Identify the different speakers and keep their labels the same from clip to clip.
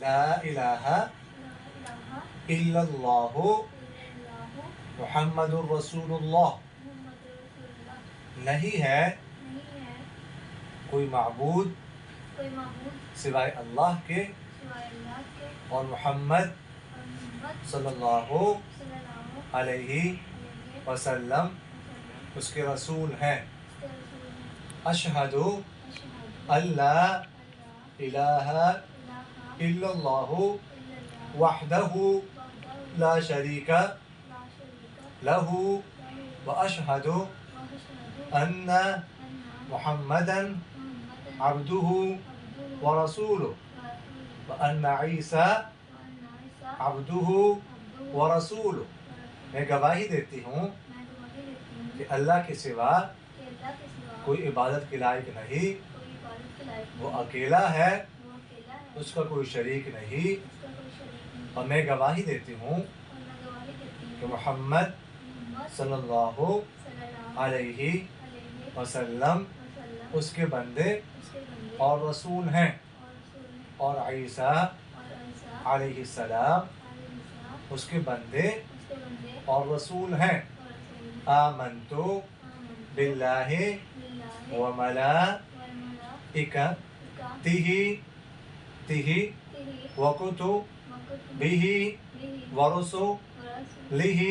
Speaker 1: لا الہ الا اللہ محمد الرسول اللہ، نہیں ہے کوئی معبود سوائے اللہ کے اور محمد صلی اللہ علیہ وسلم اس کے رسول ہیں۔ اشہد اللہ الہ الا اللہ وحدہ لا شریک لہ واشہد ان محمدا عبدہ ورسولہ وان عیسیٰ عبدہ ورسولہ۔ میں گواہی دیتی ہوں کہ اللہ کے سوا کوئی عبادت کے لائق نہیں، وہ اکیلا ہے، اس کا کوئی شریک نہیں، اور میں گواہی دیتی ہوں کہ محمد صلی اللہ علیہ وسلم اس کے بندے اور رسول ہیں، اور عیسیٰ علیہ السلام اس کے بندے اور رسول ہیں۔ آمنت باللہ وملائکتہ وکتبہ ورسلہ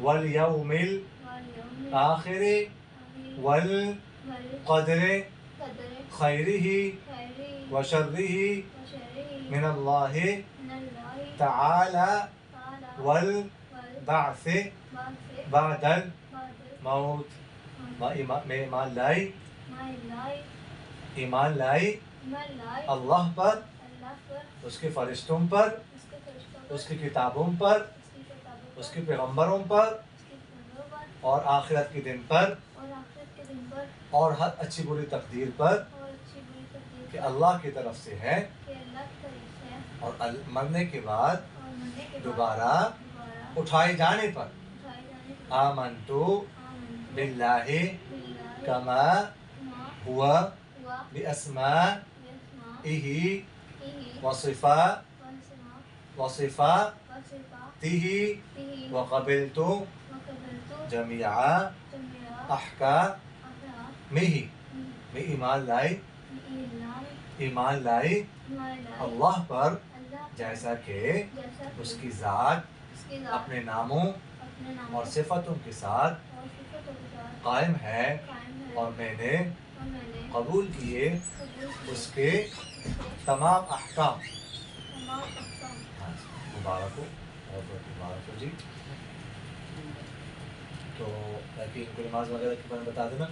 Speaker 1: والیوم الآخر والقدر خیرہ وشرہ من اللہ تعالی والبعث بعد الموت۔ میں ایمان لائی اللہ پر، اس کے فرشتوں پر، اس کی کتابوں پر، اس کے پیغمبروں پر، اور آخرت کے دن پر، اور ہر اچھی بری تقدیر پر کہ اللہ کی طرف سے ہے، اور مرنے کے بعد دوبارہ اٹھائے جانے پر۔ آمنت باللہ کما ہوا باسمائہ وصفاتہ وقبلت جمیع احکامہ۔ میں ایمان لائی اللہ پر جیسا کہ اس کی ذات اپنے ناموں اور صفتوں کے ساتھ قائم ہے، اور میں نے قبول کیے اس کے تمام احکام۔ مبارک ہو، بہت بہت مبارک ہو جی۔ تو باقی ان کو نماز وغیرہ کے بارے میں بتا دینا۔